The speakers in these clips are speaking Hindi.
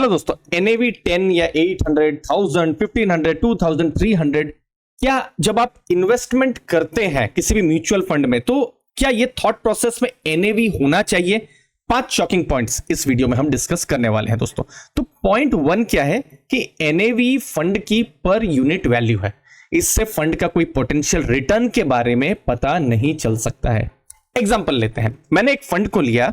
चलो दोस्तों, एनएवी 10 या 800, 1000, 1500, 2000, 300, क्या जब आप इन्वेस्टमेंट करते हैं किसी भी म्यूचुअल फंड में तो क्या ये थॉट प्रोसेस में एनएवी होना चाहिए? 5 शॉकिंग पॉइंट्स इस वीडियो में हम डिस्कस करने वाले हैं दोस्तों। तो पॉइंट 1 क्या है कि एनएवी फंड की पर यूनिट वैल्यू है। इससे फंड का कोई पोटेंशियल रिटर्न के बारे में पता नहीं चल सकता है। एग्जांपल लेते हैं, मैंने एक फंड को लिया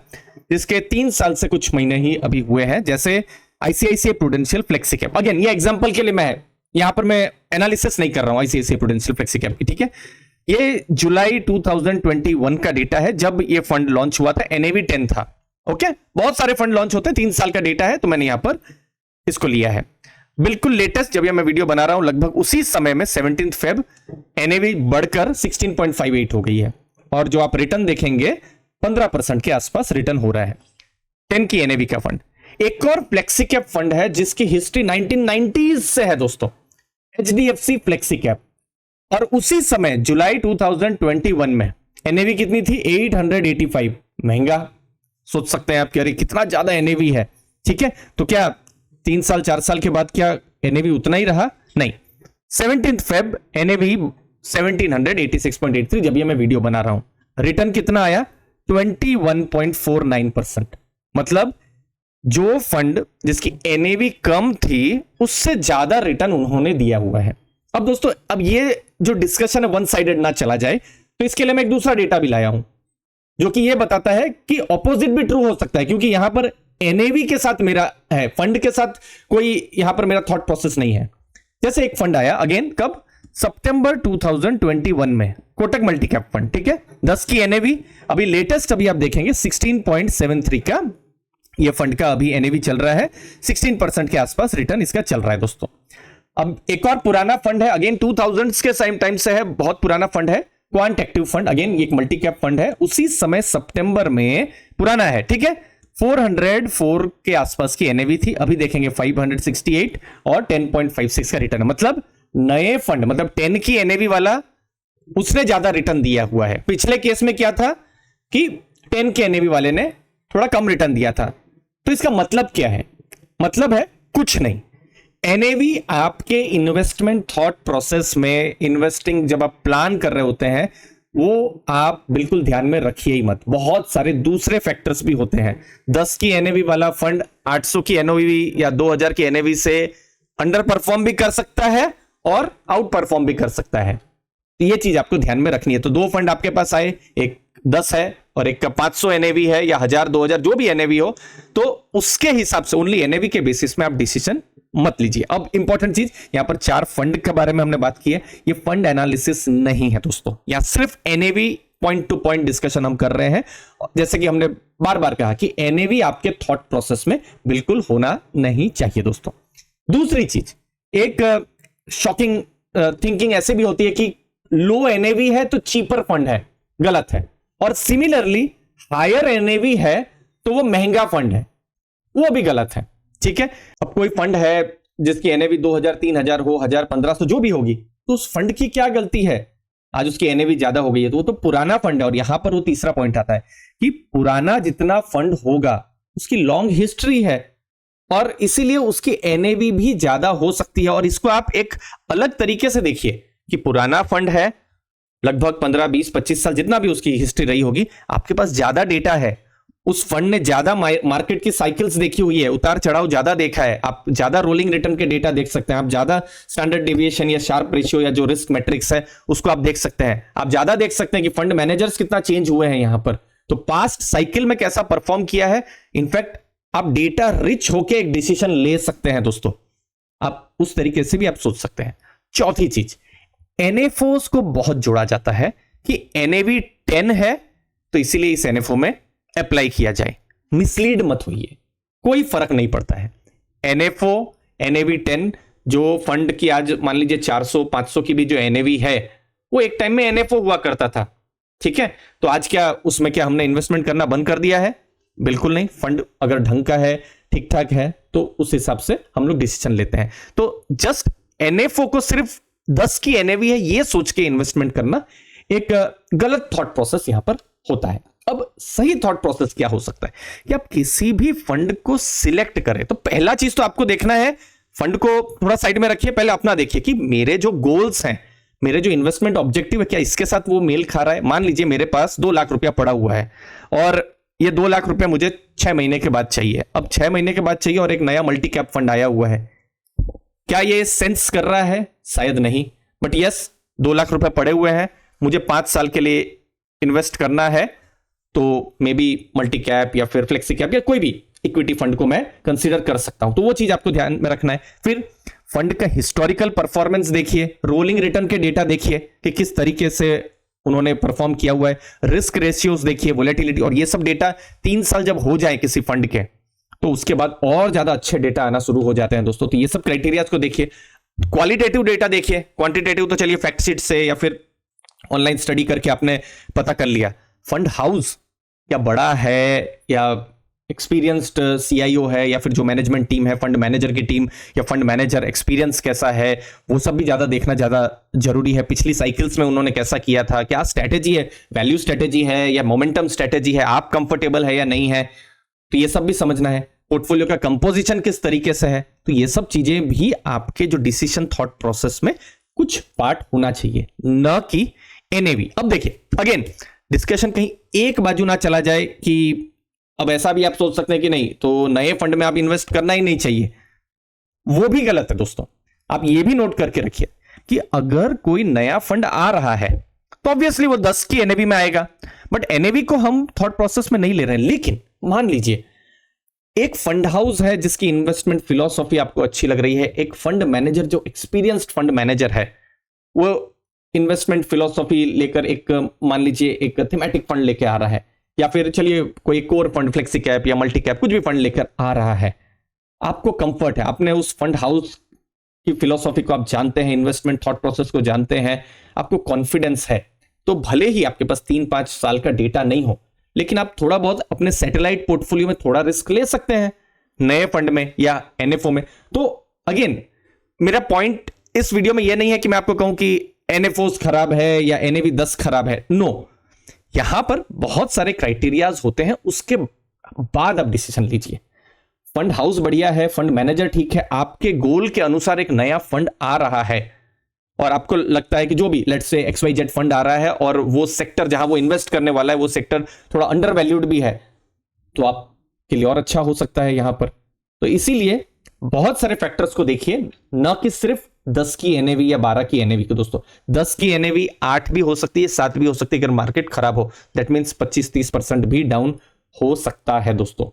जिसके 3 साल से कुछ महीने ही अभी हुए हैं, जैसे ICICI prudential flexi cap. Again ये एग्जांपल के लिए मैं यहां पर मैं एनालिसिस नहीं कर रहा हूं आईसीआईसीआई प्रूडेंशियल फ्लेक्सी कैप की, ठीक है। ये जुलाई 2021 का डेटा है जब ये फंड लॉन्च हुआ था, एनएवी 10 था। ओके, बहुत सारे फंड लॉन्च होते हैं, 3 साल का डेटा है तो मैंने यहां पर इसको लिया है। बिल्कुल लेटेस्ट जब ये मैं वीडियो बना रहा हूं लगभग उसी समय में 17 फेब एनएवी बढ़कर 16.58 हो गई है और जो आप रिटर्न देखेंगे 15% के आसपास रिटर्न हो रहा है 10 की एनएवी का फंड। एक और फ्लेक्सी कैप फंड है जिसकी हिस्ट्री 1990s से है दोस्तों, एचडीएफसी फ्लेक्सी कैप, और उसी समय जुलाई 2021 में एनएवी कितनी थी? 885। महंगा सोच सकते हैं आप कि अरे कितना ज्यादा एनएवी है, ठीक है। तो क्या 3 साल 4 साल के बाद क्या एनएवी उतना ही रहा? नहीं। 17 फेब एनएवी 1786.83 जब ये मैं वीडियो बना रहा हूं, रिटर्न कितना आया? 21.49%। मतलब जो फंड जिसकी एनएवी कम थी उससे ज्यादा रिटर्न उन्होंने दिया हुआ है। अब दोस्तों, अब ये जो डिस्कशन है वन साइडेड ना चला जाए तो इसके लिए मैं एक दूसरा डेटा भी लाया हूं जो कि ये बताता है कि ऑपोजिट भी ट्रू हो सकता है, क्योंकि यहां पर एनएवी के साथ मेरा है, फंड के साथ कोई यहां पर मेरा थॉट प्रोसेस नहीं है। जैसे एक फंड आया अगेन कब? सितंबर 2021 में, कोटक मल्टी कैप फंड, ठीक है। 10 की एनएवी, अभी लेटेस्ट अभी आप देखेंगे 16.73 का ये फंड का अभी एनएवी चल रहा है, 16% के आसपास रिटर्न इसका चल रहा है दोस्तों। अब एक और पुराना फंड है, अगेन 2000s के सेम टाइम से है, बहुत पुराना फंड है, क्वांट एक्टिव फंड। अगेन एक मल्टी कैप फंड है, उसी समय सितंबर में, पुराना है, ठीक है, 404 के आसपास की एनएवी थी, अभी देखेंगे 568 और 10.56 का रिटर्न। मतलब नए फंड, मतलब 10 की एनएवी वाला उसने ज्यादा रिटर्न दिया हुआ है। पिछले केस में क्या था कि 10 के एनएवी वाले ने थोड़ा कम रिटर्न दिया था। तो इसका मतलब क्या है? मतलब है कुछ नहीं। एनएवी आपके इन्वेस्टमेंट थॉट प्रोसेस में, इन्वेस्टिंग जब आप प्लान कर रहे होते हैं, वो आप बिल्कुल ध्यान में रखिए ही मत। बहुत सारे दूसरे फैक्टर्स भी होते हैं। 10 की एनएवी वाला फंड 800 की एनएवी या 2000 की एनएवी से अंडर परफॉर्म भी कर सकता है और आउट परफॉर्म भी कर सकता है। ये चीज आपको ध्यान में रखनी है। तो 2 फंड आपके पास आए, एक 10 है और एक का 500 एनएवी है या 1000 2000 जो भी एनएवी हो, तो उसके हिसाब से ओनली एनएवी के बेसिस में आप डिसीजन मत लीजिए। अब इंपॉर्टेंट चीज, यहां पर 4 फंड के बारे में हमने बात की है, ये फंड एनालिसिस नहीं है दोस्तों, यहां सिर्फ NAV point two point discussion हम कर रहे हैं। जैसे कि हमने बार बार कहा कि एनएवी आपके थॉट प्रोसेस में बिल्कुल होना नहीं चाहिए दोस्तों। दूसरी चीज, एक शॉकिंग थिंकिंग ऐसे भी होती है कि लो एनएवी है तो चीपर फंड है, गलत है। और सिमिलरली हायर एनएवी है तो वो महंगा फंड है, वो भी गलत है, ठीक है। अब कोई फंड है जिसकी एनएवी 2000 3000 हो, 1000 1500 जो भी होगी, तो उस फंड की क्या गलती है? आज उसकी एनएवी ज्यादा हो गई है तो वो तो पुराना फंड है। और यहां पर वो तीसरा पॉइंट आता है कि पुराना जितना फंड होगा उसकी लॉन्ग हिस्ट्री है और इसीलिए उसकी एनएवी भी ज्यादा हो सकती है। और इसको आप एक अलग तरीके से देखिए कि पुराना फंड है, लगभग 15 20 25 साल जितना भी उसकी हिस्ट्री रही होगी, आपके पास ज्यादा डेटा है, उस फंड ने ज्यादा मार्केट की साइकिल्स देखी हुई है, उतार चढ़ाव ज्यादा देखा है, आप ज्यादा रोलिंग रिटर्न के डेटा देख सकते हैं, आप ज्यादा स्टैंडर्ड डेविएशन या शार्प रेशियो या जो रिस्क मैट्रिक्स है उसको आप देख सकते हैं, आप ज्यादा देख सकते हैं कि फंड मैनेजर्स कितना चेंज हुए हैं यहां पर, तो पास्ट साइकिल में कैसा परफॉर्म किया है। इनफैक्ट आप डेटा रिच होकर एक डिसीजन ले सकते हैं दोस्तों, आप उस तरीके से भी आप सोच सकते हैं। चौथी चीज, एनएफओस को बहुत जोड़ा जाता है कि एनएवी 10 है तो इसीलिए इस एनएफओ में अप्लाई किया जाए। मिसलीड मत होइए, कोई फर्क नहीं पड़ता है। एनएफओ एनएवी 10 जो फंड की आज मान लीजिए 400 500 की भी जो एनएवी है वो एक टाइम में एनएफओ हुआ करता था, ठीक है। तो आज क्या उसमें क्या हमने इन्वेस्टमेंट करना बंद कर दिया है? बिल्कुल नहीं। फंड अगर ढंग का है, ठीक ठाक है, तो उस हिसाब से हम लोग डिसीजन लेते हैं। तो जस्ट एनएफओ को सिर्फ 10 की एनएवी है ये सोच के इन्वेस्टमेंट करना एक गलत थॉट प्रोसेस यहां पर होता है। अब सही थॉट प्रोसेस क्या हो सकता है कि आप किसी भी फंड को सिलेक्ट करें तो पहला चीज तो आपको देखना है, फंड को थोड़ा साइड में रखिए, पहले अपना देखिए कि मेरे जो गोल्स हैं, मेरे जो इन्वेस्टमेंट ऑब्जेक्टिव है, क्या इसके साथ वो मेल खा रहा है। मान लीजिए मेरे पास 2 लाख रुपया पड़ा हुआ है और ये 2 लाख रुपया मुझे 6 महीने के बाद चाहिए। अब 6 महीने के बाद चाहिए और एक नया मल्टी कैप फंड आया हुआ है, क्या ये सेंस कर रहा है? शायद नहीं, बट यस 2 लाख रुपए पड़े हुए हैं, मुझे 5 साल के लिए इन्वेस्ट करना है, तो मे बी मल्टी कैप या फिर फ्लेक्सी कैप या कोई भी इक्विटी फंड को मैं कंसीडर कर सकता हूं। तो वो चीज आपको ध्यान में रखना है। फिर फंड का हिस्टोरिकल परफॉर्मेंस देखिए, रोलिंग रिटर्न के डेटा देखिए कि किस तरीके से उन्होंने परफॉर्म किया हुआ है, रिस्क रेशियोज देखिए, वोलेटिलिटी, और ये सब डेटा 3 साल जब हो जाए किसी फंड के तो उसके बाद और ज्यादा अच्छे डेटा आना शुरू हो जाते हैं दोस्तों। तो ये सब क्राइटेरिया को देखिए। क्वालिटेटिव डेटा देखिए, क्वांटिटेटिव तो चलिए फैक्ट शीट से या फिर ऑनलाइन स्टडी करके आपने पता कर लिया। फंड हाउस क्या बड़ा है या एक्सपीरियंस्ड सीआईओ है या फिर जो मैनेजमेंट टीम है, फंड मैनेजर की टीम या फंड मैनेजर एक्सपीरियंस कैसा है, वो सब भी ज्यादा देखना ज्यादा जरूरी है। पिछली साइकिल्स में उन्होंने कैसा किया था, क्या स्ट्रैटेजी है, वैल्यू स्ट्रैटेजी है या मोमेंटम स्ट्रैटेजी है, आप कंफर्टेबल है या नहीं है, तो ये सब भी समझना है। पोर्टफोलियो का कंपोजिशन किस तरीके से है, तो ये सब चीजें भी आपके जो डिसीजन थॉट प्रोसेस में कुछ पार्ट होना चाहिए, न कि एनएवी। अब देखिए अगेन डिस्कशन कहीं एक बाजू ना चला जाए कि अब ऐसा भी आप सोच सकते हैं कि नहीं तो नए फंड में आप इन्वेस्ट करना ही नहीं चाहिए, वो भी गलत है दोस्तों। आप ये भी नोट करके रखिए कि अगर कोई नया फंड आ रहा है तो ऑब्वियसली वो 10 की एनएवी में आएगा, बट एनएवी को हम थॉट प्रोसेस में नहीं ले रहे हैं। लेकिन मान लीजिए एक फंड हाउस है जिसकी इन्वेस्टमेंट फिलॉसफी आपको अच्छी लग रही है, एक फंड मैनेजर जो एक्सपीरियंस्ड फंड मैनेजर है वो इन्वेस्टमेंट फिलॉसफी लेकर एक मान लीजिए एक थीमेटिक फंड लेके आ रहा है, या फिर चलिए कोई कोर फंड, फ्लेक्सी कैप या मल्टी कैप कुछ भी फंड लेकर आ रहा है, आपको कंफर्ट है, आपने उस फंड हाउस की फिलॉसफी को आप जानते हैं, इन्वेस्टमेंट थॉट प्रोसेस को जानते हैं, आपको कॉन्फिडेंस है, तो भले ही आपके पास 3-5 साल का डेटा नहीं हो लेकिन आप थोड़ा बहुत अपने सैटेलाइट पोर्टफोलियो में थोड़ा रिस्क ले सकते हैं नए फंड में या एनएफओ में। तो अगेन मेरा पॉइंट इस वीडियो में यह नहीं है कि मैं आपको कहूं कि एनएफओस खराब है या एनएवी 10 खराब है, नो। यहां पर बहुत सारे क्राइटेरियाज होते हैं, उसके बाद आप डिसीजन लीजिए। फंड हाउस बढ़िया है, फंड मैनेजर ठीक है, आपके गोल के अनुसार एक नया फंड आ रहा है और आपको लगता है कि जो भी लेट्स से XYZ फंड आ रहा है और वो सेक्टर जहां वो इन्वेस्ट करने वाला है वो सेक्टर थोड़ा अंडर वैल्यूड भी है, तो आपके लिए और अच्छा हो सकता है यहां पर। तो इसीलिए बहुत सारे फैक्टर्स को देखिए, न कि सिर्फ 10 की एनएवी या 12 की एनएवी को। दोस्तों 10 की एनएवी 8 भी हो सकती है, 7 भी हो सकती है। अगर मार्केट खराब हो दैट मीन्स 25-30% भी डाउन हो सकता है दोस्तों।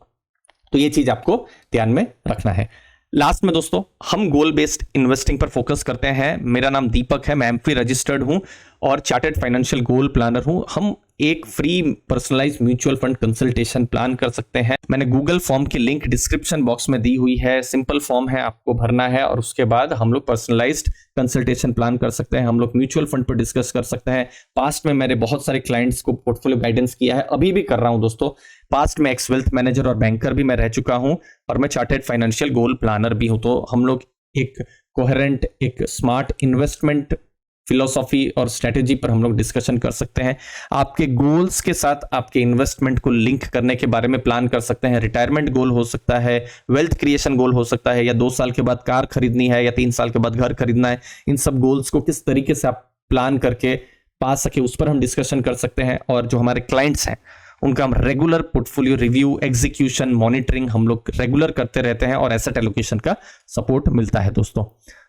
तो ये चीज आपको ध्यान में रखना है। लास्ट में दोस्तों हम गोल बेस्ड इन्वेस्टिंग पर फोकस करते हैं। मेरा नाम दीपक है, मैं एमफी रजिस्टर्ड हूं और चार्टर्ड फाइनेंशियल गोल प्लानर हूं। हम एक free personalised mutual fund consultation plan कर सकते हैं। मैंने गूगल फॉर्म की लिंक डिस्क्रिप्शन बॉक्स में दी हुई है, सिंपल फॉर्म है, आपको भरना है और उसके बाद हम लोग पर्सनलाइज्ड कंसल्टेशन प्लान कर सकते हैं। हम लोग म्यूचुअल फंड पर डिस्कस कर सकते हैं। पास्ट में मैंने बहुत सारे क्लाइंट्स को पोर्टफोलियो गाइडेंस किया है, अभी भी कर रहा हूं दोस्तों। पास्ट में एक्स वेल्थ मैनेजर और बैंकर भी मैं रह चुका हूं और मैं चार्टर्ड फाइनेंशियल गोल प्लानर भी हूं। तो हम लोग एक कोहेरेंट, एक स्मार्ट इन्वेस्टमेंट फिलॉसफी और स्ट्रेटेजी पर हम लोग डिस्कशन कर सकते हैं। आपके गोल्स के साथ आपके इन्वेस्टमेंट को लिंक करने के बारे में प्लान कर सकते हैं। रिटायरमेंट गोल हो सकता है, वेल्थ क्रिएशन गोल हो सकता है, या 2 साल के बाद कार खरीदनी है या 3 साल के बाद घर खरीदना है। इन सब गोल्स को किस तरीके से आप प्लान करके पा सके उस पर हम डिस्कशन कर सकते हैं। और जो हमारे क्लाइंट्स हैं उनका हम regular portfolio review, execution, monitoring हम लोग रेगुलर करते रहते हैं और एसेट एलोकेशन का सपोर्ट मिलता है दोस्तों।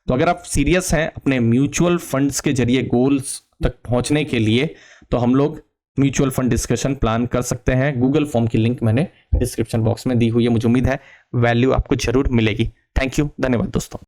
तो अगर आप सीरियस हैं अपने म्यूचुअल फंड्स के जरिए गोल्स तक पहुंचने के लिए तो हम लोग म्यूचुअल फंड डिस्कशन प्लान कर सकते हैं। गूगल फॉर्म की लिंक मैंने डिस्क्रिप्शन बॉक्स में दी हुई है। मुझे उम्मीद है वैल्यू आपको जरूर मिलेगी। थैंक यू, धन्यवाद दोस्तों।